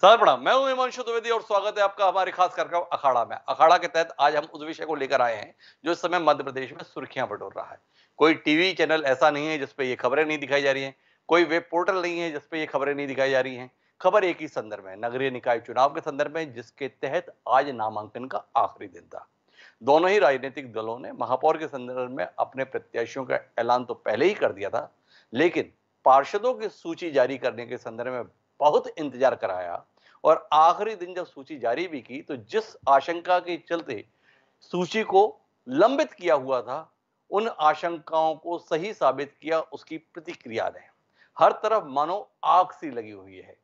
Sir प्रणाम, मैं हूं हिमांशु द्विवेदी और स्वागत है आपका हमारे खास कार्यक्रम अखाड़ा में। अखाड़ा के तहत आज हम उस विषय को लेकर आए हैं जो इस समय मध्य प्रदेश में सुर्खियां बटोर रहा है। कोई टीवी चैनल ऐसा नहीं है जिसपे ये खबरें नहीं दिखाई जा रही हैं, कोई वेब पोर्टल नहीं है जिसपे ये खबरें नहीं दिखाई जा रही हैं। खबर एक ही संदर्भ है, नगरीय निकाय चुनाव के संदर्भ में, जिसके तहत आज नामांकन का आखिरी दिन था। दोनों ही राजनीतिक दलों ने महापौर के संदर्भ में अपने प्रत्याशियों का ऐलान तो पहले ही कर दिया था, लेकिन पार्षदों की सूची जारी करने के संदर्भ में बहुत इंतजार कराया और आखिरी दिन जब सूची जारी भी की तो जिस आशंका के चलते सूची को लंबित किया हुआ था, उन आशंकाओं को सही साबित किया उसकी प्रतिक्रिया ने। हर तरफ मानो आग सी लगी हुई है।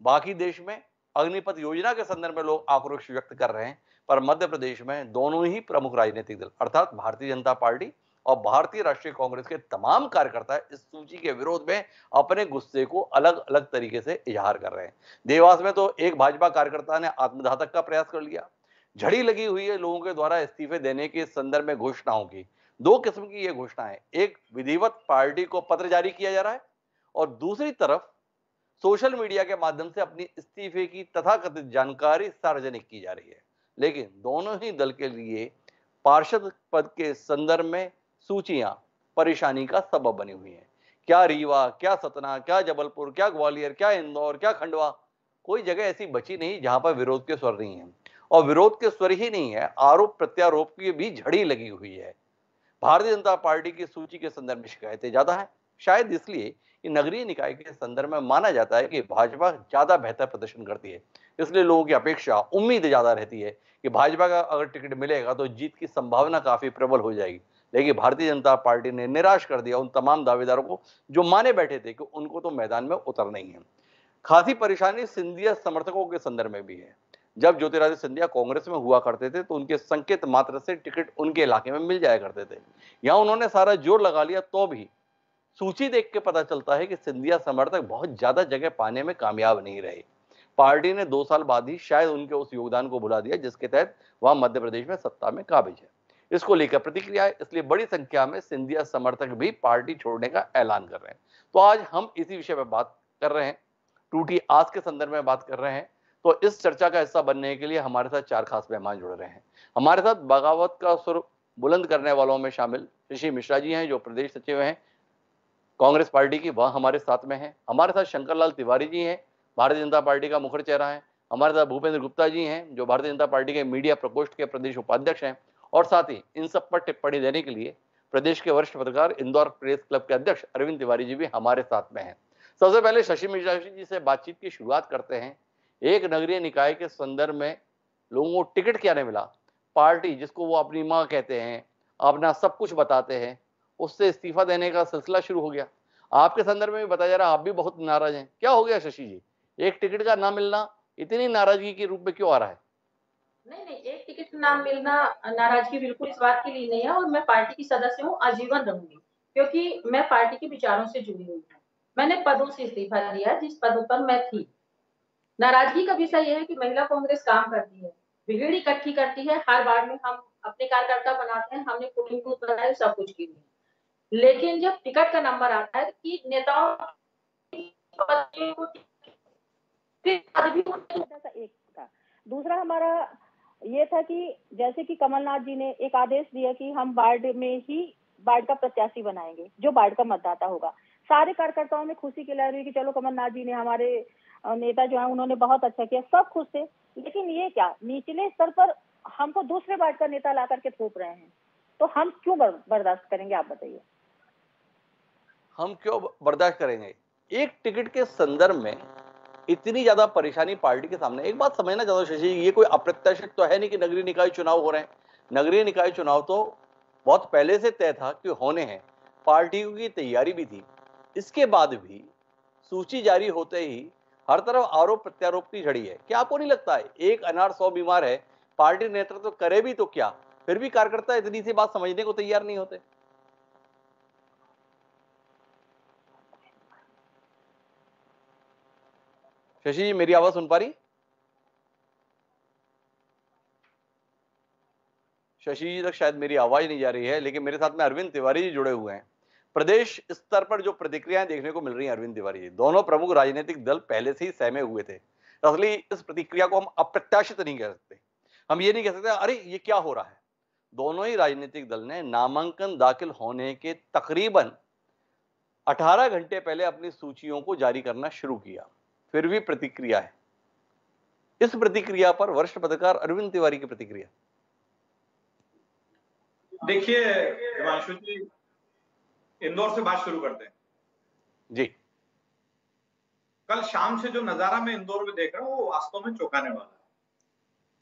बाकी देश में अग्निपथ योजना के संदर्भ में लोग आक्रोश व्यक्त कर रहे हैं, पर मध्य प्रदेश में दोनों ही प्रमुख राजनीतिक दल अर्थात भारतीय जनता पार्टी और भारतीय राष्ट्रीय कांग्रेस के तमाम कार्यकर्ता इस सूची के विरोध में अपने गुस्से को अलग अलग तरीके से इजहार कर रहे हैं। देवास में तो एक भाजपा कार्यकर्ता ने आत्मघातक का प्रयास कर लिया। झड़ी लगी हुई है लोगों के द्वारा इस्तीफे देने के संदर्भ में घोषणाओं की। दो किस्म की ये घोषणाएं, एक विधिवत पार्टी को पत्र जारी किया जा रहा है और दूसरी तरफ सोशल मीडिया के माध्यम से अपनी इस्तीफे की तथाकथित जानकारी सार्वजनिक की जा रही है। लेकिन दोनों ही दल के लिए पार्षद पद के संदर्भ में सूचियां परेशानी का सबब बनी हुई हैं। क्या रीवा, क्या सतना, क्या जबलपुर, क्या ग्वालियर, क्या इंदौर, क्या खंडवा, कोई जगह ऐसी बची नहीं जहां पर विरोध के स्वर नहीं है। और विरोध के स्वर ही नहीं है, आरोप प्रत्यारोप की भी झड़ी लगी हुई है। भारतीय जनता पार्टी की सूची के संदर्भ में शिकायतें ज्यादा है, शायद इसलिए कि नगरीय निकाय के संदर्भ में माना जाता है कि भाजपा ज्यादा बेहतर प्रदर्शन करती है। इसलिए लोगों की अपेक्षा, उम्मीद ज्यादा रहती है कि भाजपा का अगर टिकट मिलेगा तो जीत की संभावना काफी प्रबल हो जाएगी। लेकिन भारतीय जनता पार्टी ने निराश कर दिया उन तमाम दावेदारों को जो माने बैठे थे कि उनको तो मैदान में उतरना ही है। खासी परेशानी सिंधिया समर्थकों के संदर्भ में भी है। जब ज्योतिरादित्य सिंधिया कांग्रेस में हुआ करते थे तो उनके संकेत मात्र से टिकट उनके इलाके में मिल जाया करते थे। यहां उन्होंने सारा जोर लगा लिया तो भी सूची देख के पता चलता है कि सिंधिया समर्थक बहुत ज्यादा जगह पाने में कामयाब नहीं रहे। पार्टी ने 2 साल बाद ही शायद उनके उस योगदान को भुला दिया जिसके तहत वह मध्य प्रदेश में सत्ता में काबिज है। इसको लेकर प्रतिक्रिया है, इसलिए बड़ी संख्या में सिंधिया समर्थक भी पार्टी छोड़ने का ऐलान कर रहे हैं। तो आज हम इसी विषय पर बात कर रहे हैं, टूटी आस के संदर्भ में बात कर रहे हैं। तो इस चर्चा का हिस्सा बनने के लिए हमारे साथ 4 खास मेहमान जुड़ रहे हैं। हमारे साथ बगावत का सुर बुलंद करने वालों में शामिल शशि मिश्रा जी हैं, जो प्रदेश सचिव हैं कांग्रेस पार्टी की, वह हमारे साथ में है। हमारे साथ शंकरलाल तिवारी जी हैं, भारतीय जनता पार्टी का मुखर चेहरा है। हमारे साथ भूपेंद्र गुप्ता जी हैं, जो भारतीय जनता पार्टी के मीडिया प्रकोष्ठ के प्रदेश उपाध्यक्ष हैं। और साथ ही इन सब पर टिप्पणी देने के लिए प्रदेश के वरिष्ठ पत्रकार, इंदौर प्रेस क्लब के अध्यक्ष अरविंद तिवारी जी भी हमारे साथ में हैं। सबसे पहले शशि मिश्रा जी से बातचीत की शुरुआत करते हैं। एक नगरीय निकाय के संदर्भ में लोगों को टिकट क्या नहीं मिला, पार्टी जिसको वो अपनी मां कहते हैं, अपना सब कुछ बताते हैं, उससे इस्तीफा देने का सिलसिला शुरू हो गया। आपके संदर्भ में भी बताया जा रहा है आप भी बहुत नाराज हैं, क्या हो गया शशि जी? एक टिकट का ना मिलना इतनी नाराजगी के रूप में क्यों आ रहा है? नहीं, नहीं, एक टिकट ना मिलना नाराज़गी बिल्कुल इस बात के लिए नहीं है और मैं पार्टी की सदस्य हूँ, आजीवन रहूँगी, क्योंकि मैं पार्टी के विचारों से जुड़ी हुई हूँ। मैंने पदों से इस्तीफा दिया जिस पदों पर मैं थी। नाराज़गी का विषय ये है कि महिला कांग्रेस काम करती है, भीड़ इकट्ठी करती है, हर वार्ड में हम अपने कार्यकर्ता बनाते हैं, हमने पोलिंग बूथ बनाए, सब कुछ किए हैं। लेकिन जब टिकट का नंबर आता है कि नेताओं की पत्नियों को पद भी सा एक था। दूसरा हमारा ये था कि जैसे कि कमलनाथ जी ने एक आदेश दिया कि हम वार्ड में ही वार्ड का प्रत्याशी बनाएंगे, जो वार्ड का मतदाता होगा। सारे कार्यकर्ताओं में खुशी की लहर हुई कि चलो कमलनाथ जी ने, हमारे नेता जो है उन्होंने बहुत अच्छा किया, सब खुश थे। लेकिन ये क्या, निचले स्तर पर हमको दूसरे वार्ड का नेता ला करके थोप रहे हैं, तो हम क्यों बर्दाश्त करेंगे, आप बताइए। हम क्यों बर्दाश्त करेंगे? एक टिकट के संदर्भ में इतनी ज्यादा परेशानी पार्टी के सामने। एक बात समझना चाहता हूं शशि, ये कोई अप्रत्याशित तो है नहीं कि नगरीय निकाय चुनाव हो रहे हैं। नगरीय निकाय चुनाव तो बहुत पहले से तय था कि होने हैं, पार्टियों की तैयारी भी थी। इसके बाद भी सूची जारी होते ही हर तरफ आरोप प्रत्यारोप की झड़ी है। क्या आपको नहीं लगता है एक अनार 100 बीमार है, पार्टी नेतृत्व तो करे भी तो क्या, फिर भी कार्यकर्ता इतनी सी बात समझने को तैयार नहीं होते? शशि जी, मेरी आवाज सुन पा रही? शशि जी तक शायद मेरी आवाज नहीं जा रही है, लेकिन मेरे साथ में अरविंद तिवारी जी जुड़े हुए हैं। प्रदेश स्तर पर जो प्रतिक्रियाएं देखने को मिल रही हैं अरविंद तिवारी जी, दोनों प्रमुख राजनीतिक दल पहले से ही सहमे हुए थे। असली इस प्रतिक्रिया को हम अप्रत्याशित नहीं कह सकते। हम ये नहीं कह सकते अरे ये क्या हो रहा है। दोनों ही राजनीतिक दल ने नामांकन दाखिल होने के तकरीबन 18 घंटे पहले अपनी सूचियों को जारी करना शुरू किया, फिर भी प्रतिक्रिया है। इस प्रतिक्रिया पर वरिष्ठ पत्रकार अरविंद तिवारी की प्रतिक्रिया। देखिए हिमांशु जी, इंदौर से बात शुरू करते हैं जी। कल शाम से जो नजारा मैं इंदौर में देख रहा हूं वो वास्तव में चौंकाने वाला है।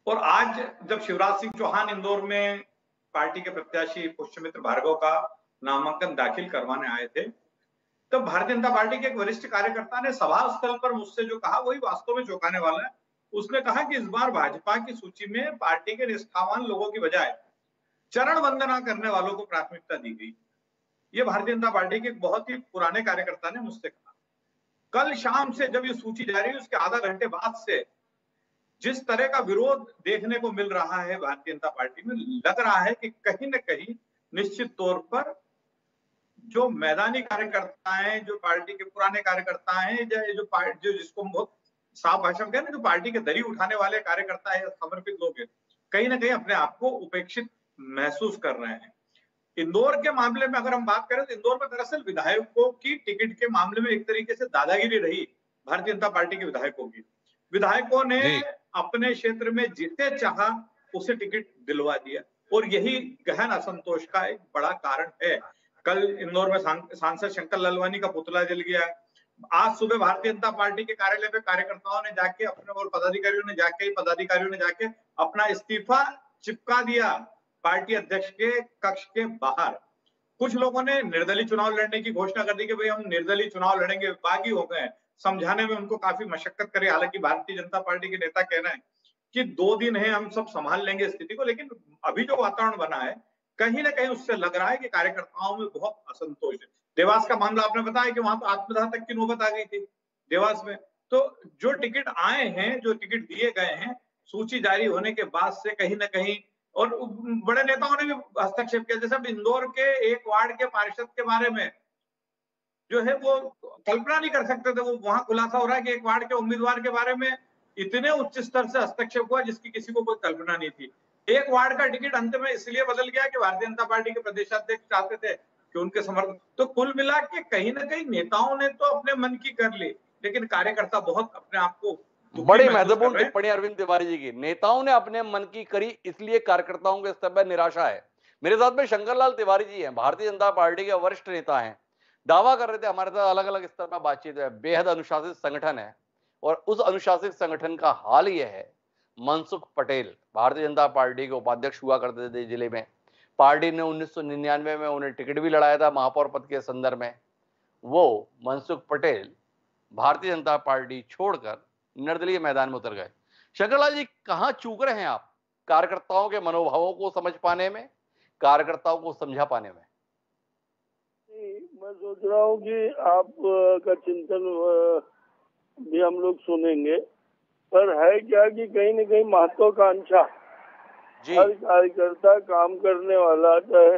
और आज जब शिवराज सिंह चौहान इंदौर में पार्टी के प्रत्याशी पुष्यमित्र भार्गव का नामांकन दाखिल करवाने आए थे, तब भारतीय जनता पार्टी के एक वरिष्ठ कार्यकर्ता ने सभा स्थल पर मुझसे जो कहा वही वास्तव में चौंकाने वाला है। उसने कहा कि इस बार भाजपा की सूची में पार्टी के निष्ठावान लोगों की बजाय चरण वंदना करने वालों को प्राथमिकता दी गई। ये भारतीय जनता पार्टी के एक बहुत ही पुराने कार्यकर्ता ने मुझसे कहा। कल शाम से जब ये सूची जारी हुई उसके आधा घंटे बाद से जिस तरह का विरोध देखने को मिल रहा है भारतीय जनता पार्टी में, लग रहा है कि कहीं न कहीं निश्चित तौर पर जो मैदानी कार्यकर्ता हैं, जो पार्टी के पुराने कार्यकर्ता हैं, जो जिसको हम बहुत साफ भाषा में कहते हैं, जो पार्टी के दरी उठाने वाले कार्यकर्ता है, समर्पित लोग हैं, कहीं ना कहीं अपने आप को उपेक्षित महसूस कर रहे हैं। इंदौर के मामले में अगर हम बात करें तो इंदौर में दरअसल विधायकों की टिकट के मामले में एक तरीके से दादागिरी रही भारतीय जनता पार्टी के विधायकों की। विधायकों ने अपने क्षेत्र में जिसे चाहा उसे टिकट दिलवा दिया और यही गहन असंतोष का एक बड़ा कारण है। कल इंदौर में सांसद शंकर लालवानी का पुतला जल गया। आज सुबह भारतीय जनता पार्टी के कार्यालय पे कार्यकर्ताओं ने जाके अपने और पदाधिकारियों ने जाके अपना इस्तीफा चिपका दिया पार्टी अध्यक्ष के कक्ष के बाहर। कुछ लोगों ने निर्दलीय चुनाव लड़ने की घोषणा कर दी कि भाई हम निर्दलीय चुनाव लड़ेंगे, बागी हो गए। समझाने में उनको काफी मशक्कत करी। हालांकि भारतीय जनता पार्टी के नेता कह रहे हैं कि 2 दिन है, हम सब संभाल लेंगे स्थिति को। लेकिन अभी जो वातावरण बना है कहीं ना कहीं उससे लग रहा है कि कार्यकर्ताओं में बहुत असंतोष है। देवास का मामला आपने बताया कि वहां तो आत्मदाह तक की नौबत आ गई थी देवास में। तो जो टिकट आए हैं, जो टिकट दिए गए हैं, सूची जारी होने के बाद से कहीं ना कहीं और बड़े नेताओं ने भी हस्तक्षेप किया। जैसे इंदौर के एक वार्ड के पार्षद के बारे में जो है वो कल्पना नहीं कर सकते थे। वो वहां खुलासा हो रहा है कि एक वार्ड के उम्मीदवार के बारे में इतने उच्च स्तर से हस्तक्षेप हुआ जिसकी किसी को कोई कल्पना नहीं थी। एक वार्ड का टिकट अंत में इसलिए बदल गया कि भारतीय जनता पार्टी के प्रदेशाध्यक्ष चाहते थे कि उनके समर्थन। तो कुल मिला के कहीं ना कहीं नेताओं ने तो अपने मन की कर ली, लेकिन कार्यकर्ता बहुत अपने आप को बड़ी महत्वपूर्ण टिप्पणी अरविंद तिवारी जी की। नेताओं ने अपने मन की करी इसलिए कार्यकर्ताओं के स्तर पर निराशा है। मेरे साथ में शंकरलाल तिवारी जी हैं, भारतीय जनता पार्टी के वरिष्ठ नेता हैं। दावा कर रहे थे हमारे साथ अलग अलग स्तर पर बातचीत है, बेहद अनुशासित संगठन है और उस अनुशासित संगठन का हाल यह है। मनसुख पटेल भारतीय जनता पार्टी के उपाध्यक्ष हुआ करते थे जिले में। पार्टी ने 1999 में उन्हें टिकट भी लड़ाया था महापौर पद के संदर्भ में। वो मनसुख पटेल भारतीय जनता पार्टी छोड़कर निर्दलीय मैदान में उतर गए। शंकरलाल जी, कहां चूक रहे हैं आप कार्यकर्ताओं के मनोभावों को समझ पाने में, कार्यकर्ताओं को समझा पाने में? मैं सोच रहा हूँ कि आप का चिंतन भी हम लोग सुनेंगे, पर है क्या कि कहीं न कहीं महत्वाकांक्षा, हर कार्यकर्ता काम करने वाला, चाहे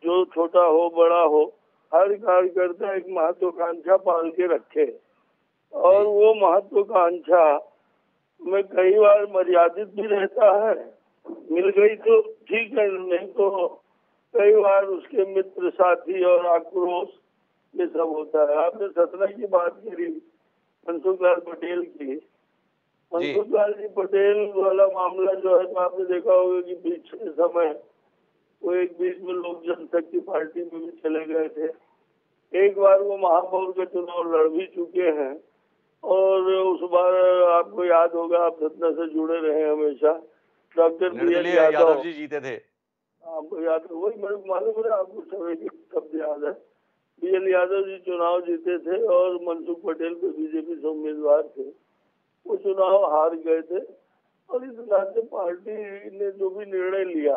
जो छोटा हो बड़ा हो, हर कार्यकर्ता एक महत्वाकांक्षा पाल के रखे और वो महत्वाकांक्षा में कई बार मर्यादित भी रहता है। मिल गई तो ठीक है, नहीं तो कई बार उसके मित्र साथी और आक्रोश ये सब होता है। आपने सतना की बात करी, मनसुख लाल पटेल की। मनसुख लाल जी पटेल वाला मामला जो है तो आपने देखा होगा कि पिछले समय वो एक बीच में लोक जनशक्ति पार्टी में भी चले गए थे। एक बार वो महापौर का चुनाव लड़ भी चुके हैं और उस बार आपको याद होगा, आप सतना से जुड़े रहे हमेशा, डॉक्टर बी.एल. यादव जी जीते थे। आपको याद है? वही मेरे मालूम है, आपको सभी शब्द याद है। बी.एल. यादव जी चुनाव जीते थे और मनसुख पटेल को बीजेपी से उम्मीदवार थे। वो चुनाव हार गए थे और इस नाते पार्टी ने जो भी निर्णय लिया,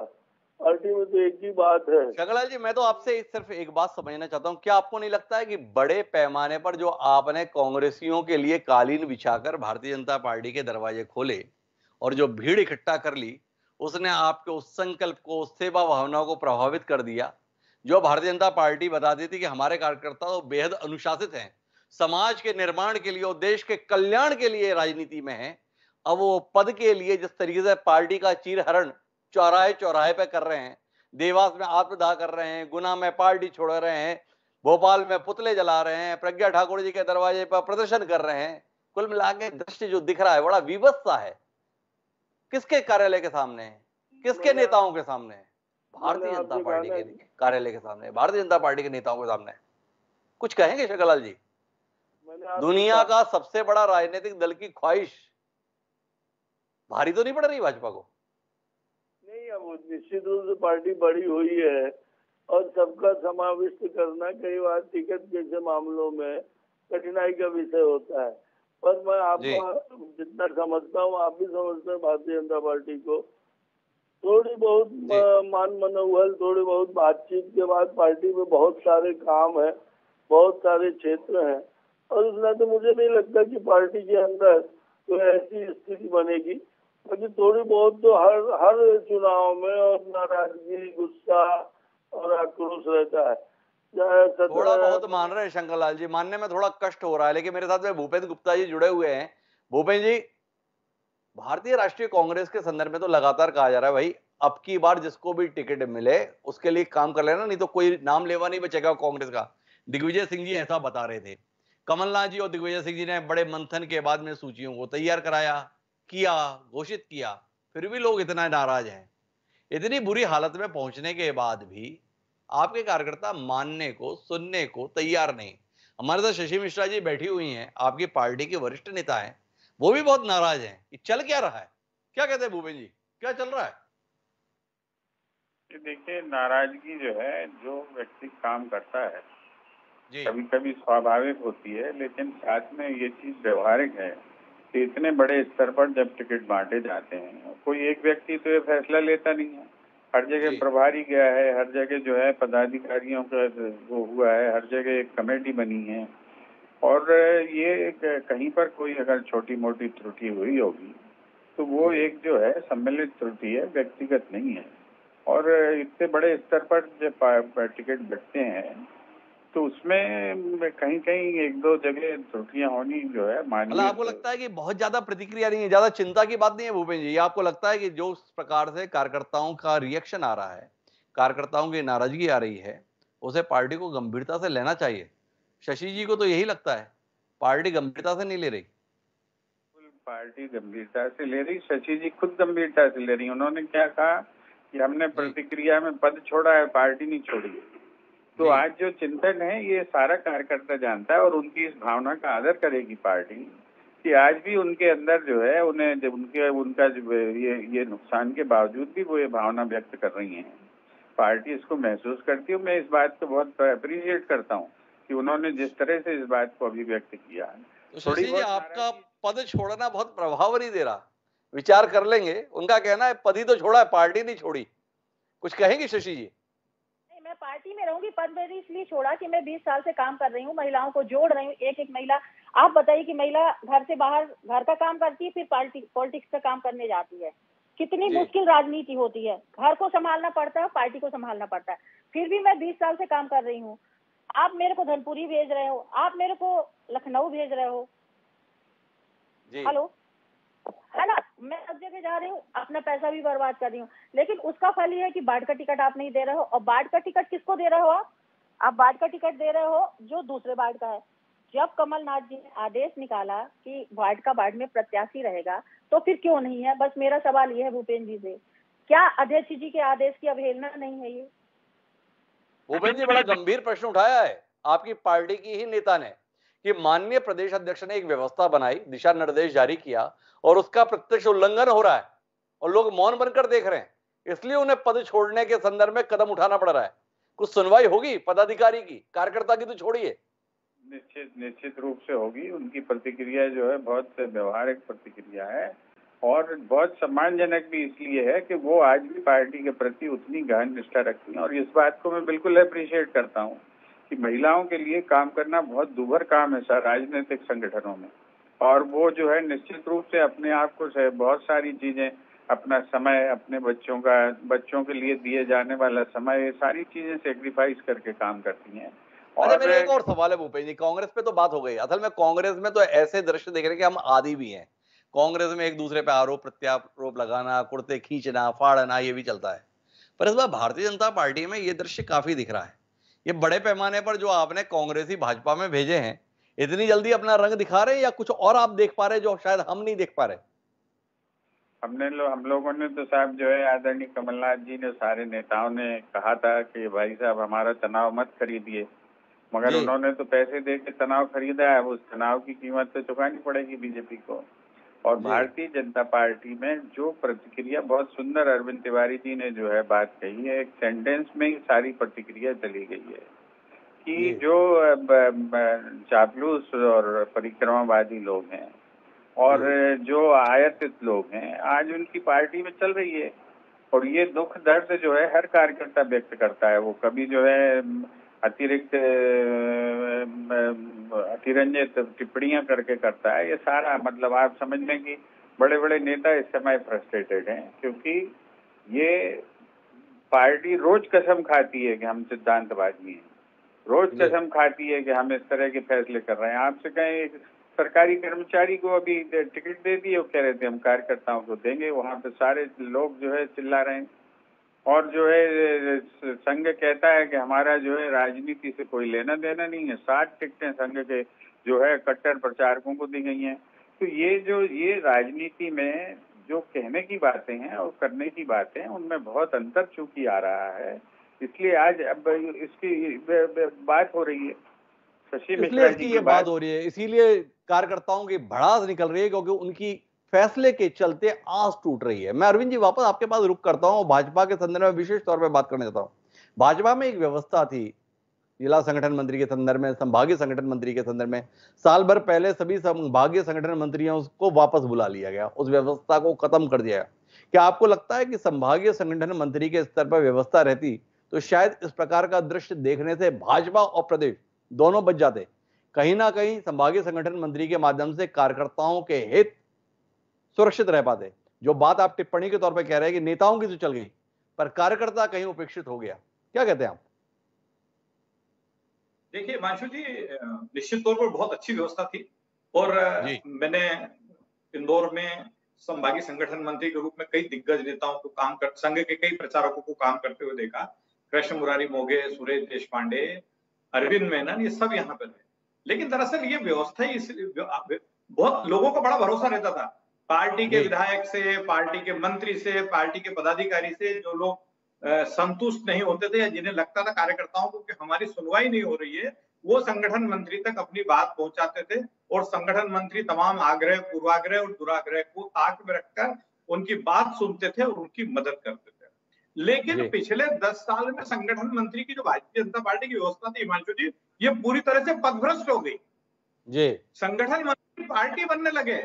पार्टी में तो एक ही बात है। शंकरलाल जी, मैं तो आपसे सिर्फ एक बात समझना चाहता हूं, क्या आपको नहीं लगता है कि बड़े पैमाने पर जो आपने कांग्रेसियों के लिए कालीन बिछाकर भारतीय जनता पार्टी के दरवाजे खोले और जो भीड़ इकट्ठा कर ली, उसने आपके उस संकल्प को, उस सेवा भावनाओं को प्रभावित कर दिया? जो भारतीय जनता पार्टी बताती थी कि हमारे कार्यकर्ता तो बेहद अनुशासित हैं, समाज के निर्माण के लिए और देश के कल्याण के लिए राजनीति में है। अब वो पद के लिए जिस तरीके से पार्टी का चीरहरण चौराहे चौराहे पे कर रहे हैं, देवास में आत्मदाह कर रहे हैं, गुना में पार्टी छोड़ रहे हैं, भोपाल में पुतले जला रहे हैं, प्रज्ञा ठाकुर जी के दरवाजे पर प्रदर्शन कर रहे हैं। कुल मिला के दृश्य जो दिख रहा है बड़ा विवश सा है। किसके कार्यालय के सामने है? किसके नेताओं के सामने है? भारतीय जनता पार्टी के कार्यालय के सामने, भारतीय जनता पार्टी के नेताओं के सामने। कुछ कहेंगे शक्ललाल जी? दुनिया का सबसे बड़ा राजनीतिक दल की ख्वाहिश भारी तो नहीं पड़ रही भाजपा को? नहीं, अब निश्चित रूप से पार्टी बड़ी हुई है और सबका समाविष्ट करना कई बार टिकट जैसे मामलों में कठिनाई का विषय होता है। पर मैं आपका जितना समझता हूँ, आप भी समझते हैं भारतीय जनता पार्टी को। थोड़ी बहुत मान मनोबल, थोड़ी बहुत बातचीत के बाद पार्टी में बहुत सारे काम है, बहुत सारे क्षेत्र हैं और इसलिए तो मुझे नहीं लगता कि पार्टी के अंदर कोई ऐसी स्थिति बनेगी। क्योंकि थोड़ी बहुत तो हर चुनाव में और नाराजगी, गुस्सा और आक्रोश रहता है। थोड़ा बहुत मान रहे हैं शंकरलाल जी, मानने में थोड़ा कष्ट हो रहा है, लेकिन मेरे साथ में भूपेंद्र गुप्ता जी जुड़े हुए हैं। भूपेंद्र जी, भारतीय राष्ट्रीय कांग्रेस के संदर्भ में तो लगातार कहा जा रहा है भाई अब की बार जिसको भी टिकट मिले उसके लिए काम कर लेना, नहीं तो कोई नाम लेवा नहीं बचेगा कांग्रेस का। दिग्विजय सिंह जी ऐसा बता रहे थे। कमलनाथ जी और दिग्विजय सिंह जी ने बड़े मंथन के बाद में सूचियों को तैयार कराया, किया, घोषित किया, फिर भी लोग इतना नाराज हैं। इतनी बुरी हालत में पहुंचने के बाद भी आपके कार्यकर्ता मानने को, सुनने को तैयार नहीं। हमारे साथ शशि मिश्रा जी बैठी हुई हैं, आपकी पार्टी के वरिष्ठ नेता हैं, वो भी बहुत नाराज हैं। ये चल क्या रहा है? क्या कहते हैं भूपेंद्र जी, क्या चल रहा है? देखिए, नाराजगी जो है, जो व्यक्ति काम करता है कभी जी कभी स्वाभाविक होती है, लेकिन साथ में ये चीज व्यवहारिक है कि इतने बड़े स्तर पर जब टिकट बांटे जाते हैं, कोई एक व्यक्ति तो ये फैसला लेता नहीं है। हर जगह प्रभारी गया है, हर जगह जो है पदाधिकारियों का वो हुआ है, हर जगह एक कमेटी बनी है और ये कहीं पर कोई अगर छोटी मोटी त्रुटि हुई होगी तो वो एक जो है सम्मिलित त्रुटि है, व्यक्तिगत नहीं है। और इतने बड़े स्तर पर जब टिकट बंटते हैं तो उसमें कहीं कहीं एक दो जगह त्रुटियां होनी जो है मतलब आपको लगता है कि बहुत ज्यादा प्रतिक्रिया नहीं है, ज्यादा चिंता की बात नहीं है भूपेंद्र जी? आपको लगता है कि जो उस प्रकार से कार्यकर्ताओं का रिएक्शन आ रहा है, कार्यकर्ताओं की नाराजगी आ रही है, उसे पार्टी को गंभीरता से लेना चाहिए? शशि जी को तो यही लगता है, पार्टी गंभीरता से नहीं ले रही। पार्टी गंभीरता से ले रही, शशि जी खुद गंभीरता से ले रही। उन्होंने क्या कहा कि हमने प्रतिक्रिया में पद छोड़ा है, पार्टी नहीं छोड़ी। तो आज जो चिंतन है ये सारा कार्यकर्ता जानता है और उनकी इस भावना का आदर करेगी पार्टी कि आज भी उनके अंदर जो है उन्हें जब उनका ये नुकसान के बावजूद भी वो ये भावना व्यक्त कर रही हैं। पार्टी इसको महसूस करती है। मैं इस बात को बहुत अप्रिशिएट करता हूँ कि उन्होंने जिस तरह से इस बात को अभिव्यक्त किया। तो शशि जी, आपका पद छोड़ना बहुत प्रभाव नहीं दे रहा, विचार कर लेंगे। उनका कहना है पद ही तो छोड़ा है, पार्टी नहीं छोड़ी। कुछ कहेंगे शशि जी? मैं पार्टी में रहूंगी, पद मैंने इसलिए छोड़ा कि मैं 20 साल से काम कर रही हूँ, महिलाओं को जोड़ रही हूँ। एक एक महिला, आप बताइए कि महिला घर से बाहर घर का काम करती है, फिर पॉलिटिक्स का काम करने जाती है। कितनी मुश्किल राजनीति होती है, घर को संभालना पड़ता है, पार्टी को संभालना पड़ता है। फिर भी मैं 20 साल से काम कर रही हूँ। आप मेरे को धनपुरी भेज रहे हो, आप मेरे को लखनऊ भेज रहे हो, हेलो, है ना? मैं सब जगह जा रही हूँ, अपना पैसा भी बर्बाद कर रही हूँ, लेकिन उसका फल ये है कि बाढ़ का टिकट आप नहीं दे रहे हो। और बाढ़ का टिकट किसको दे रहे हो? आप बाढ़ का टिकट दे रहे हो जो दूसरे बाढ़ का है। जब कमलनाथ जी ने आदेश निकाला कि बाढ़ का बाढ़ में प्रत्याशी रहेगा, तो फिर क्यों नहीं है? बस मेरा सवाल ये है भूपेंद्र जी से, क्या अध्यक्ष जी के आदेश की अवहेलना नहीं है ये? भूपेंद्र जी, बड़ा गंभीर प्रश्न उठाया है आपकी पार्टी की ही नेता ने कि माननीय प्रदेश अध्यक्ष ने एक व्यवस्था बनाई, दिशा निर्देश जारी किया और उसका प्रत्यक्ष उल्लंघन हो रहा है और लोग मौन बनकर देख रहे हैं, इसलिए उन्हें पद छोड़ने के संदर्भ में कदम उठाना पड़ रहा है। कुछ सुनवाई होगी पदाधिकारी की, कार्यकर्ता की तो छोड़िए। निश्चित रूप से होगी। उनकी प्रतिक्रिया जो है बहुत व्यवहारिक प्रतिक्रिया है और बहुत सम्मानजनक भी इसलिए है कि वो आज भी पार्टी के प्रति उतनी गहन निष्ठा रखती हैं। और इस बात को मैं बिल्कुल अप्रिशिएट करता हूँ कि महिलाओं के लिए काम करना बहुत दूभर काम है सर राजनीतिक संगठनों में। और वो जो है निश्चित रूप से अपने आप को बहुत सारी चीजें, अपना समय, अपने बच्चों के लिए दिए जाने वाला समय, ये सारी चीजें सेक्रीफाइस करके काम करती हैं। अच्छा, मेरा एक और सवाल है भूपेश जी, कांग्रेस पे तो बात हो गई, असल में कांग्रेस में तो ऐसे दृश्य देख रहे हैं कि हम आदी भी हैं। कांग्रेस में एक दूसरे पे आरोप प्रत्यारोप लगाना, कुर्ते खींचना, फाड़ना, ये भी चलता है। पर इस बार भारतीय जनता पार्टी में ये दृश्य काफी दिख रहा है। ये बड़े पैमाने पर जो आपने कांग्रेसी भाजपा में भेजे हैं, इतनी जल्दी अपना रंग दिखा रहे हैं या कुछ और आप देख पा रहे हैं जो शायद हम नहीं देख पा रहे? हम लोगों ने तो साहब जो है आदरणीय कमलनाथ जी ने, सारे नेताओं ने कहा था कि भाई साहब हमारा तनाव मत खरीदिए, मगर उन्होंने तो पैसे दे के तनाव खरीदा है, उस तनाव की कीमत तो चुकानी पड़ेगी बीजेपी को। और भारतीय जनता पार्टी में जो प्रतिक्रिया, बहुत सुंदर अरविंद तिवारी जी ने जो है बात कही है, एक सेंटेंस में ही सारी प्रतिक्रिया चली गई है कि जो चापलूस और परिक्रमावादी लोग हैं और जो आयातित लोग हैं, आज उनकी पार्टी में चल रही है। और ये दुख दर्द जो है हर कार्यकर्ता व्यक्त करता है। वो कभी जो है अतिरिक्त अतिरंजित टिप्पणियां करके करता है। ये सारा मतलब आप समझ लें कि बड़े बड़े नेता इस समय फ्रस्ट्रेटेड हैं, क्योंकि ये पार्टी रोज कसम खाती है कि हम सिद्धांतवादी हैं, रोज कसम खाती है कि हम इस तरह के फैसले कर रहे हैं। आपसे कहें, सरकारी कर्मचारी को अभी टिकट दे दी, वो कह रहे थे हम कार्यकर्ताओं को देंगे, वहां पे सारे लोग जो है चिल्ला रहे हैं। और जो है संघ कहता है कि हमारा जो है राजनीति से कोई लेना देना नहीं है। 60 टिकटें संघ के जो है कट्टर प्रचारकों को दी गई हैं। तो ये राजनीति में जो कहने की बातें हैं और करने की बातें हैं, उनमें बहुत अंतर चूंकि आ रहा है, इसलिए आज अब इसकी बात हो रही है। शशि मिश्रा जी की बात हो रही है, इसीलिए कार्यकर्ताओं की भड़ास निकल रही है, क्योंकि उनकी फैसले के चलते आस टूट रही है। मैं अरविंद जी वापस आपके पास रुक करता हूं, भाजपा के संदर्भ में विशेष तौर पर बात करना चाहता हूं। भाजपा में एक व्यवस्था थी, जिला संगठन मंत्री के संदर्भ में, संभागीय संगठन मंत्री के संदर्भ में, साल भर पहले सभी संभागीय संगठन मंत्रियों को वापस बुला लिया गया, उस व्यवस्था को खत्म कर दिया गया। क्या आपको लगता है कि संभागीय संगठन मंत्री के स्तर पर व्यवस्था रहती तो शायद इस प्रकार का दृश्य देखने से भाजपा और प्रदेश दोनों बच जाते? कहीं ना कहीं संभागीय संगठन मंत्री के माध्यम से कार्यकर्ताओं के हित सुरक्षित रह पाते। जो बात आप टिप्पणी के तौर पर कह रहे हैं कि नेताओं की तो चल गई, पर कार्यकर्ता कहीं उपेक्षित हो गया, क्या कहते हैं आप? देखिए हिमांशु जी, निश्चित तौर पर बहुत अच्छी व्यवस्था थी। और मैंने इंदौर में संभागीय संगठन मंत्री के रूप में कई दिग्गज नेताओं को संघ के कई प्रचारकों को काम करते हुए देखा। कृष्ण मुरारी मोघे, सुरेश देशपांडे, अरविंद मेनन, ये सब यहाँ पे थे। लेकिन दरअसल ये व्यवस्था ही बहुत लोगों का बड़ा भरोसा रहता था पार्टी के विधायक से, पार्टी के मंत्री से, पार्टी के पदाधिकारी से। जो लोग संतुष्ट नहीं होते थे या जिन्हें लगता था कार्यकर्ताओं को कि हमारी सुनवाई नहीं हो रही है, वो संगठन मंत्री तक अपनी बात पहुंचाते थे और संगठन मंत्री तमाम आग्रह, पूर्वाग्रह और दुराग्रह को ताक में रखकर उनकी बात सुनते थे और उनकी मदद करते थे। लेकिन पिछले 10 साल में संगठन मंत्री की जो भारतीय जनता पार्टी की व्यवस्था थी हिमांशु जी, ये पूरी तरह से पथभ्रष्ट हो गई। संगठन मंत्री पार्टी बनने लगे,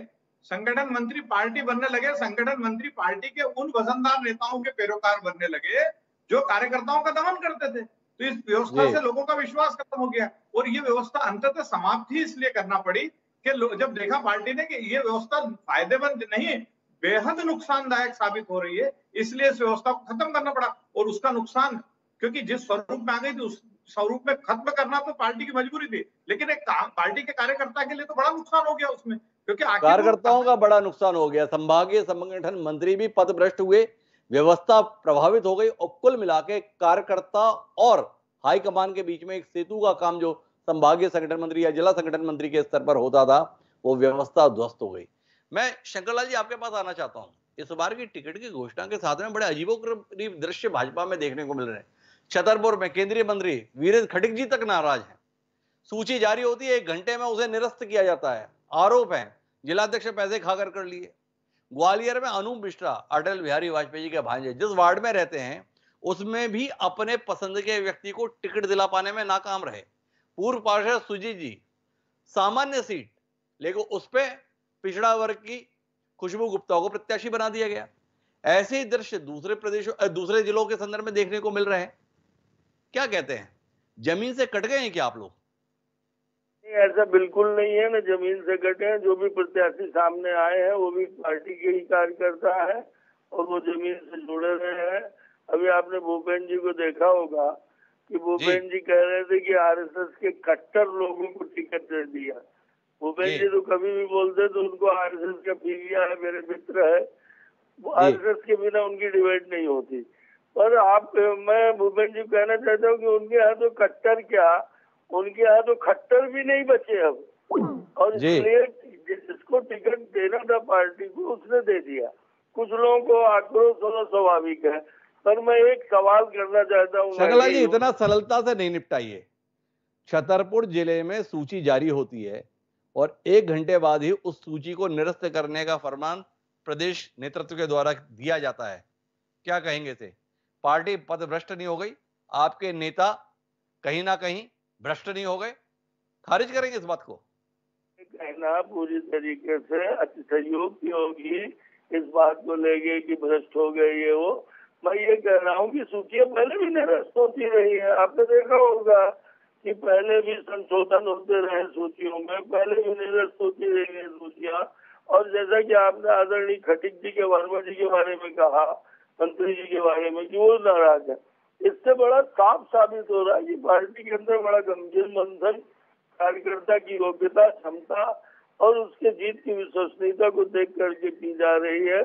संगठन मंत्री पार्टी बनने लगे, संगठन मंत्री पार्टी के उन वजनदार नेताओं के पैरोकार बनने लगे जो कार्यकर्ताओं का दमन करते थे। तो इस व्यवस्था से लोगों का विश्वास खत्म हो गया और ये व्यवस्था अंततः समाप्त ही इसलिए करना पड़ी कि जब देखा पार्टी ने कि ये व्यवस्था फायदेमंद नहीं, बेहद नुकसानदायक साबित हो रही है, इसलिए इस व्यवस्था को खत्म करना पड़ा। और उसका नुकसान, क्योंकि जिस स्वरूप में आ गई थी उस स्वरूप में खत्म करना तो पार्टी की मजबूरी थी, लेकिन एक पार्टी के कार्यकर्ता के लिए तो बड़ा नुकसान हो गया उसमें, क्योंकि कार्यकर्ताओं का बड़ा नुकसान हो गया। संभागीय संगठन मंत्री भी पथभ्रष्ट हुए, व्यवस्था प्रभावित हो गई और कुल मिला के कार्यकर्ता और हाईकमान के बीच में एक सेतु का काम जो संभागीय संगठन मंत्री या जिला संगठन मंत्री के स्तर पर होता था, वो व्यवस्था ध्वस्त हो गई। मैं शंकरलाल जी आपके पास आना चाहता हूं। इस बार की टिकट की घोषणा के साथ में बड़े अजीबोगरीब दृश्य भाजपा में देखने को मिल रहे हैं। छतरपुर में केंद्रीय मंत्री वीरेंद्र खटीक जी तक नाराज हैं। सूची जारी होती है, 1 घंटे में उसे निरस्त किया जाता है। आरोप है जिलाध्यक्ष पैसे खाकर कर लिए। ग्वालियर में अनूप मिश्रा अटल बिहारी वाजपेयी जी के भांजे जिस वार्ड में रहते हैं, उसमें भी अपने पसंद के व्यक्ति को टिकट दिला पाने में नाकाम रहे। पूर्व पार्षद सुजीत जी, सामान्य सीट, लेकिन उस पे पिछड़ा वर्ग की खुशबू गुप्ता को प्रत्याशी बना दिया गया। ऐसे ही दृश्य दूसरे जिलों के संदर्भ में देखने को मिल रहे हैं। क्या कहते हैं, जमीन से कट गए हैं क्या आप लोग? ऐसा बिल्कुल नहीं है, ना जमीन से कटे हैं। जो भी प्रत्याशी सामने आए हैं वो भी पार्टी के ही कार्यकर्ता है और वो जमीन से जुड़े रहे हैं। अभी आपने भूपेन्द्र जी को देखा होगा कि भूपेन जी कह रहे थे कि आरएसएस के कट्टर लोगों को टिकट दे दिया। भूपेन जी तो कभी भी बोलते तो उनको आरएसएस का पीलिया है, मेरे मित्र है, वो आरएसएस के बिना उनकी डिबेट नहीं होती। पर मैं भूपेन जी कहना चाहता हूँ कि उनके यहाँ तो कट्टर क्या, उनके यहाँ तो खट्टर भी नहीं बचे अब। और इसलिए जिसको टिकट देना था पार्टी को उसने दे दिया। कुछ लोगों को आक्रोश होना स्वाभाविक है, पर मैं एक सवाल करना चाहता हूँ। शंकरलाल जी, इतना सरलता से नहीं निपटाइए। छतरपुर जिले में सूची जारी होती है और 1 घंटे बाद ही उस सूची को निरस्त करने का फरमान प्रदेश नेतृत्व के द्वारा दिया जाता है। क्या कहेंगे इसे? पार्टी पथभ्रष्ट नहीं हो गई? आपके नेता कहीं ना कहीं भ्रष्ट नहीं हो गए? खारिज करेंगे इस बात को? कहना पूरी तरीके से सहयोग की होगी इस बात को लेके कि भ्रष्ट हो गए ये वो। मैं ये कह रहा हूँ कि सूचियां पहले भी निरस्त होती रही है। आपने देखा होगा कि पहले भी संशोधन होते रहे सूचियों में, पहले भी निरस्त होती रही है सूचियां। और जैसा कि आपने आदरणीय खटीक जी के वर्मा जी के बारे में कहा, मंत्री जी के बारे में, कि वो नाराज है, इससे बड़ा साफ साबित हो रहा है कि पार्टी के अंदर बड़ा गंभीर मंथन कार्यकर्ता की योग्यता, क्षमता और उसके जीत की विश्वसनीयता को देख करके की जा रही है।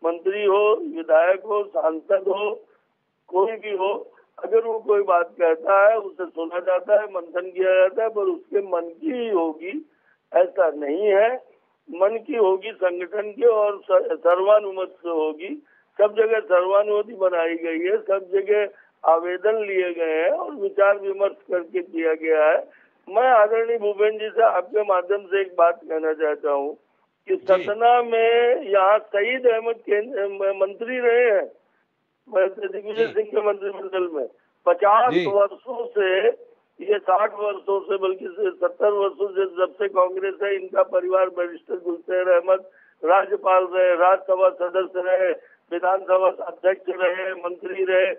मंत्री हो, विधायक हो, सांसद हो, कोई भी हो, अगर वो कोई बात कहता है उसे सुना जाता है, मंथन किया जाता है, पर उसके मन की ही होगी ऐसा नहीं है। मन की होगी संगठन के और सर्वानुमत से होगी। सब जगह सर्वानुमति बनाई गई है, सब जगह आवेदन लिए गए हैं और विचार विमर्श करके किया गया है। मैं आदरणीय भूपेन जी से आपके माध्यम से एक बात कहना चाहता हूँ कि सतना में यहाँ शहीद अहमद मंत्री रहे हैं, दिग्विजय सिंह के मंत्रिमंडल में 50 वर्षों से, ये 60 वर्षों से, बल्कि 70 वर्षों से जब से कांग्रेस है, इनका परिवार बैरिस्टर गुलशेर अहमद राज्यपाल रहे, राज्यसभा सदस्य रहे, विधानसभा अध्यक्ष रहे, मंत्री रहे,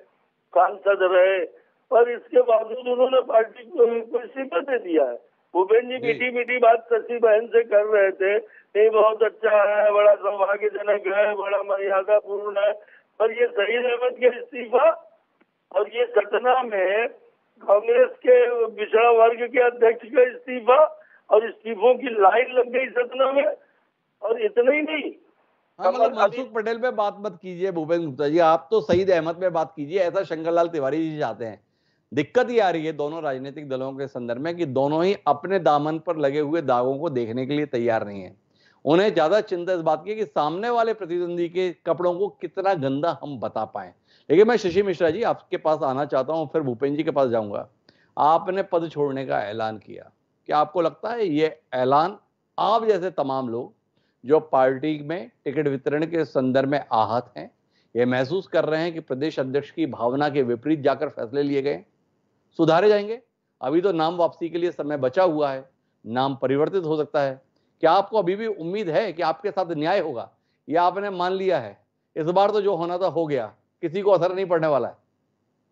सांसद रहे, पर इसके बावजूद उन्होंने पार्टी को इस्तीफा दे दिया है। भूपेन जी मीठी मीठी बात शशि बहन से कर रहे थे, नहीं बहुत अच्छा है, बड़ा सौभाग्यजनक है, बड़ा मर्यादापूर्ण है, पर ये शहीद अहमद के इस्तीफा और ये सतना में कांग्रेस के पिछड़ा वर्ग के अध्यक्ष का इस्तीफा और इस्तीफों की लाइन लग गई सतना में। और इतना ही नहीं, मतलब मनसुख पटेल पे बात मत कीजिए भूपेंद्र गुप्ता जी, आप तो शहीद अहमद पे बात कीजिए, ऐसा शंकरलाल तिवारी जी चाहते हैं। दिक्कत ये आ रही है दोनों राजनीतिक दलों के संदर्भ में कि दोनों ही अपने दामन पर लगे हुए दागों को देखने के लिए तैयार नहीं है। उन्हें ज्यादा चिंता इस बात की कि सामने वाले प्रतिद्वंदी के कपड़ों को कितना गंदा हम बता पाए। लेकिन मैं शशि मिश्रा जी आपके पास आना चाहता हूं, फिर भूपेंद्र जी के पास जाऊंगा। आपने पद छोड़ने का ऐलान किया, क्या आपको लगता है ये ऐलान आप जैसे तमाम लोग जो पार्टी में टिकट वितरण के संदर्भ में आहत हैं, ये महसूस कर रहे हैं कि प्रदेश अध्यक्ष की भावना के विपरीत जाकर फैसले लिए गए, सुधारे जाएंगे? अभी तो नाम वापसी के लिए समय बचा हुआ है, नाम परिवर्तित हो सकता है। क्या आपको अभी भी उम्मीद है कि आपके साथ न्याय होगा, या आपने मान लिया है इस बार तो जो होना था हो गया, किसी को असर नहीं पड़ने वाला है?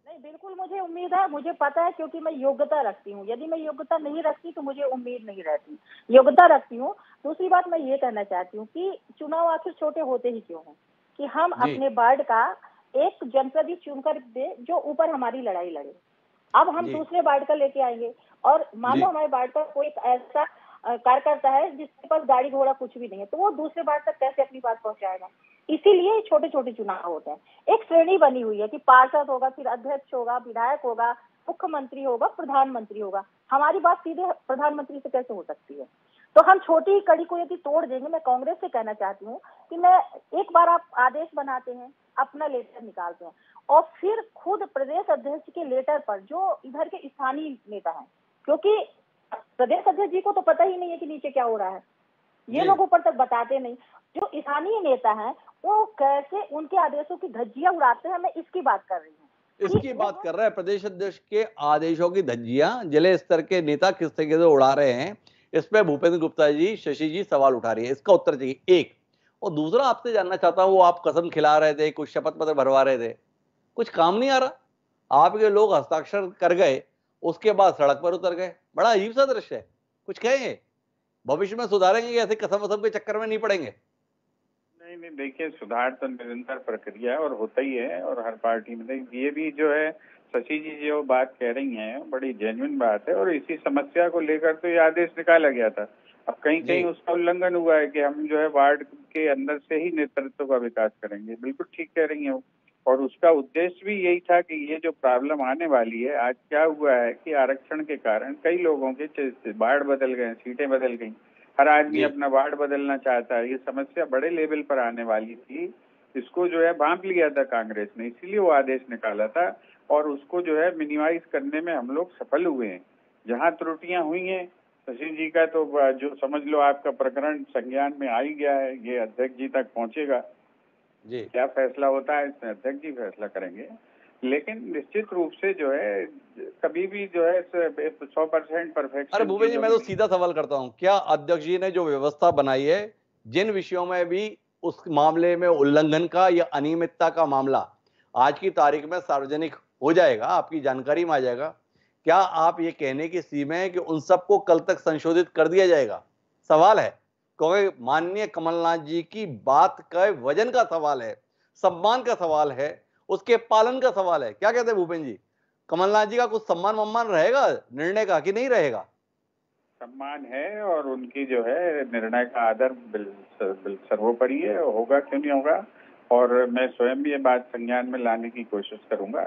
नहीं, बिल्कुल मुझे उम्मीद है, मुझे पता है, क्योंकि मैं योग्यता रखती हूँ। यदि मैं योग्यता नहीं रखती तो मुझे उम्मीद नहीं रहती, योग्यता रखती हूँ। दूसरी बात मैं ये कहना चाहती हूँ कि चुनाव आखिर छोटे होते ही क्यों हैं, कि हम अपने वार्ड का एक जनप्रतिनिधि चुनकर दे जो ऊपर हमारी लड़ाई लड़े। अब हम दूसरे वार्ड का लेके आएंगे और मान लो हमारे वार्ड का कोई ऐसा कार्यकर्ता है जिसके पास गाड़ी घोड़ा कुछ भी नहीं है, तो वो दूसरे वार्ड तक कैसे अपनी बात पहुंचाएगा? इसीलिए छोटे छोटे चुनाव होते हैं। एक श्रेणी बनी हुई है कि पार्षद होगा, फिर अध्यक्ष होगा, विधायक होगा, मुख्यमंत्री होगा, प्रधानमंत्री होगा। हमारी बात सीधे प्रधानमंत्री से कैसे हो सकती है? तो हम छोटी कड़ी को यदि तोड़ देंगे, मैं कांग्रेस से कहना चाहती हूँ कि मैं एक बार आप आदेश बनाते हैं, अपना लेटर निकालते हैं और फिर खुद प्रदेश अध्यक्ष के लेटर पर जो इधर के स्थानीय नेता हैं, क्योंकि प्रदेश अध्यक्ष जी को तो पता ही नहीं है कि नीचे क्या हो रहा है, ये लोग ऊपर तक बताते नहीं। जो स्थानीय नेता हैं वो कैसे उनके आदेशों की धज्जियां उड़ाते हैं, मैं इसकी बात कर रही हूँ। इसकी बात कर रहा है, प्रदेश अध्यक्ष के आदेशों की धज्जियां जिले स्तर के नेता किस तरीके से उड़ा रहे हैं, इस पे भूपेंद्र गुप्ता जी, शशि जी सवाल उठा रही है। इसका उत्तर चाहिए एक। और दूसरा आपसे जानना चाहता हूं, वो आप कसम खिला रहे थे, कुछ शपथ पत्र भरवा रहे थे, कुछ काम नहीं आ रहा। आपके लोग हस्ताक्षर कर गए, उसके बाद सड़क पर उतर गए, बड़ा अजीब सा दृश्य है। कुछ कहेंगे? भविष्य में सुधारेंगे या ऐसे कसम वसम के चक्कर में नहीं पड़ेंगे? नहीं, देखिए, सुधार तो निरंतर प्रक्रिया है और होता ही है, और हर पार्टी में ये भी जो है शशि जी जो बात कह रही हैं बड़ी जेन्युइन बात है, और इसी समस्या को लेकर तो ये आदेश निकाला गया था। अब कहीं कहीं उसका उल्लंघन हुआ है कि हम जो है वार्ड के अंदर से ही नेतृत्व का विकास करेंगे। बिल्कुल ठीक कह रही हैं वो, और उसका उद्देश्य भी यही था कि ये जो प्रॉब्लम आने वाली है, आज क्या हुआ है कि आरक्षण के कारण कई लोगों के वार्ड बदल गए, सीटें बदल गई, हर आदमी अपना वार्ड बदलना चाहता है। ये समस्या बड़े लेवल पर आने वाली थी, इसको जो है भांप लिया था कांग्रेस ने, इसीलिए वो आदेश निकाला था, और उसको जो है मिनिमाइज करने में हम लोग सफल हुए हैं। जहां त्रुटियां हुई हैं, शशि जी का तो जो समझ लो आपका प्रकरण संज्ञान में आ ही गया है, ये अध्यक्ष जी तक पहुंचेगा जी। क्या फैसला होता है इसमें अध्यक्ष जी फैसला करेंगे, लेकिन निश्चित रूप से जो है कभी भी जो है 100% परफेक्शन। अरे भूपेश जी, मैं तो सीधा सवाल करता हूं, क्या अध्यक्ष जी ने जो व्यवस्था बनाई है, जिन विषयों में भी उस मामले में उल्लंघन का या अनियमितता का मामला आज की तारीख में सार्वजनिक हो जाएगा, आपकी जानकारी में आ जाएगा, क्या आप ये कहने की सीमा है कि उन सबको कल तक संशोधित कर दिया जाएगा? सवाल है, क्योंकि माननीय कमलनाथ जी की बात का वजन का सवाल है, सम्मान का सवाल है, उसके पालन का सवाल है। क्या कहते हैं भूपेन जी, कमलनाथ जी का कुछ सम्मान वम्मान रहेगा निर्णय का कि नहीं रहेगा? सम्मान है, और उनकी जो है निर्णय का आदर सर्वोपरि है, होगा क्यों नहीं होगा, और मैं स्वयं भी ये बात संज्ञान में लाने की कोशिश करूंगा।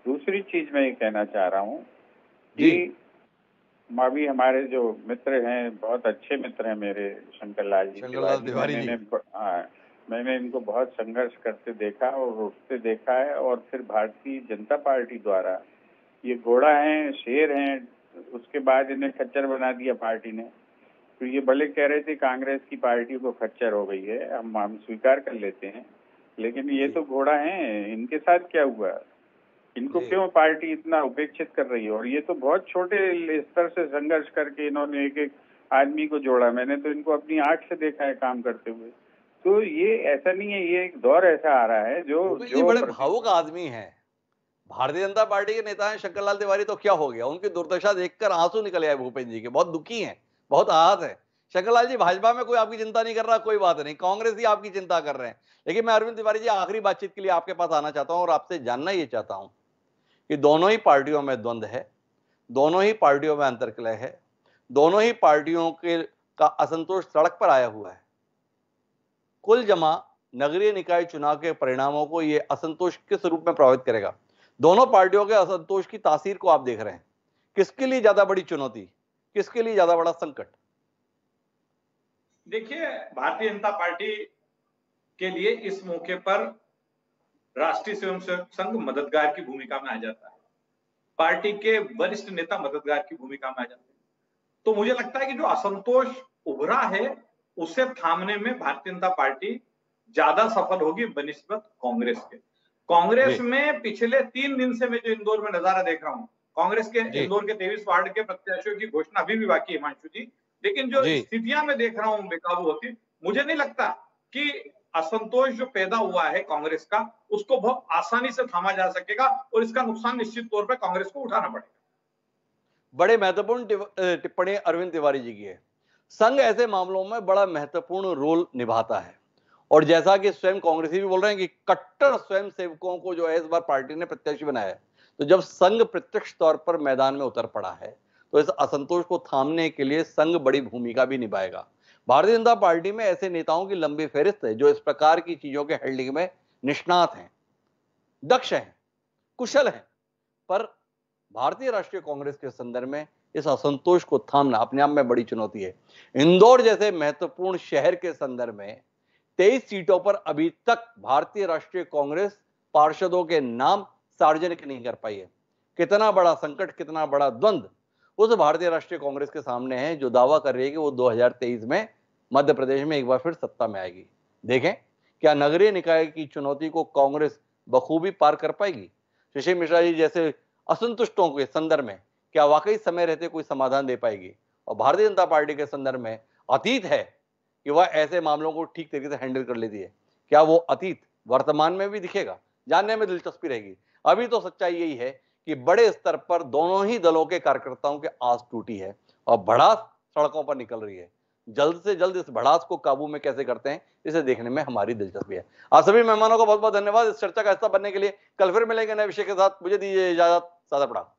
दूसरी चीज मैं ये कहना चाह रहा हूँ कि अभी हमारे जो मित्र हैं, बहुत अच्छे मित्र हैं मेरे, शंकर लाल तिवारी जी, मैंने इनको बहुत संघर्ष करते देखा और उठते देखा है, और फिर भारतीय जनता पार्टी द्वारा ये घोड़ा है, शेर हैं, उसके बाद इन्हें खच्चर बना दिया पार्टी ने। तो ये भले कह रहे थे कांग्रेस की पार्टी को खच्चर हो गई है, हम स्वीकार कर लेते हैं, लेकिन ये तो घोड़ा हैं, इनके साथ क्या हुआ, इनको क्यों पार्टी इतना उपेक्षित कर रही है? और ये तो बहुत छोटे स्तर से संघर्ष करके इन्होंने एक एक आदमी को जोड़ा, मैंने तो इनको अपनी आंख से देखा है काम करते हुए। तो ये ऐसा नहीं है, ये एक दौर ऐसा आ रहा है जो बड़े भावुक आदमी है, भारतीय जनता पार्टी के नेता हैं शंकरलाल तिवारी, तो क्या हो गया? उनकी दुर्दशा देखकर आंसू निकले आए भूपेन्द्र जी के, बहुत दुखी हैं, बहुत आहत है। शंकरलाल जी, भाजपा में कोई आपकी चिंता नहीं कर रहा, कोई बात नहीं, कांग्रेस ही आपकी चिंता कर रहे हैं। लेकिन मैं अरविंद तिवारी जी आखिरी बातचीत के लिए आपके पास आना चाहता हूं और आपसे जानना ये चाहता हूं कि दोनों ही पार्टियों में द्वंद्व है, दोनों ही पार्टियों में अंतर्कलह है, दोनों ही पार्टियों के का असंतोष सड़क पर आया हुआ है। कुल जमा नगरीय निकाय चुनाव के परिणामों को यह असंतोष किस रूप में प्रभावित करेगा? दोनों पार्टियों के असंतोष की तासीर को आप देख रहे हैं, किसके लिए ज्यादा बड़ी चुनौती, किसके लिए ज्यादा बड़ा संकट? देखिए, भारतीय जनता पार्टी के लिए इस मौके पर राष्ट्रीय स्वयंसेवक संघ मददगार की भूमिका में आ जाता है, पार्टी के वरिष्ठ नेता मददगार की भूमिका में आ जाते हैं। तो मुझे लगता है कि जो असंतोष उभरा है उसे थामने में भारतीय जनता पार्टी ज्यादा सफल होगी बनिस्बत कांग्रेस के। कांग्रेस में पिछले 3 दिन से मैं जो इंदौर में नजारा देख रहा हूं, कांग्रेस के इंदौर के 23 वार्ड के प्रत्याशियों की घोषणा अभी भी बाकी है हिमांशु जी, लेकिन जो स्थितियां मैं देख रहा हूं बेकाबू होती, मुझे नहीं लगता कि असंतोष जो पैदा हुआ है कांग्रेस का, उसको बहुत आसानी से थामा जा सकेगा, और इसका नुकसान निश्चित तौर पर कांग्रेस को उठाना पड़ेगा। बड़े महत्वपूर्ण टिप्पणी अरविंद तिवारी जी की है। संघ ऐसे मामलों में बड़ा महत्वपूर्ण रोल निभाता है, और जैसा कि स्वयं कांग्रेसी भी बोल रहे हैं कि कट्टर स्वयं सेवकों को जो है इस बार पार्टी ने प्रत्याशी बनाया है, तो जब संघ प्रत्यक्ष तौर पर मैदान में उतर पड़ा है तो इस असंतोष को थामने के लिए संघ बड़ी भूमिका भी निभाएगा। भारतीय जनता पार्टी में ऐसे नेताओं की लंबी फहरिस्त है जो इस प्रकार की चीजों के हैंडलिंग में निष्णात हैं, दक्ष हैं, कुशल हैं, पर भारतीय राष्ट्रीय कांग्रेस के संदर्भ में इस असंतोष को थामना अपने आप में बड़ी चुनौती है। इंदौर जैसे महत्वपूर्ण शहर के संदर्भ में 23 सीटों पर अभी तक भारतीय राष्ट्रीय कांग्रेस पार्षदों के नाम सार्वजनिक नहीं कर पाई है। कितना बड़ा संकट, कितना बड़ा द्वंद्व उस भारतीय राष्ट्रीय कांग्रेस के सामने है जो दावा कर रही है कि वो 2023 में मध्य प्रदेश में एक बार फिर सत्ता में आएगी। देखें, क्या नगरीय निकाय की चुनौती को कांग्रेस बखूबी पार कर पाएगी? शशि मिश्रा जी जैसे असंतुष्टों के संदर्भ में क्या वाकई समय रहते कोई समाधान दे पाएगी? और भारतीय जनता पार्टी के संदर्भ में अतीत है कि वह ऐसे मामलों को ठीक तरीके से हैंडल कर लेती है, क्या वो अतीत वर्तमान में भी दिखेगा? जानने में दिलचस्पी रहेगी। अभी तो सच्चाई यही है कि बड़े स्तर पर दोनों ही दलों के कार्यकर्ताओं के आस टूटी है और भड़ास सड़कों पर निकल रही है। जल्द से जल्द इस भड़ास को काबू में कैसे करते हैं, इसे देखने में हमारी दिलचस्पी है। आप सभी मेहमानों का बहुत बहुत धन्यवाद इस चर्चा का हिस्सा बनने के लिए। कल फिर मिलेंगे नए विषय के साथ। मुझे दीजिए इजाजत। सादा प्रणाम।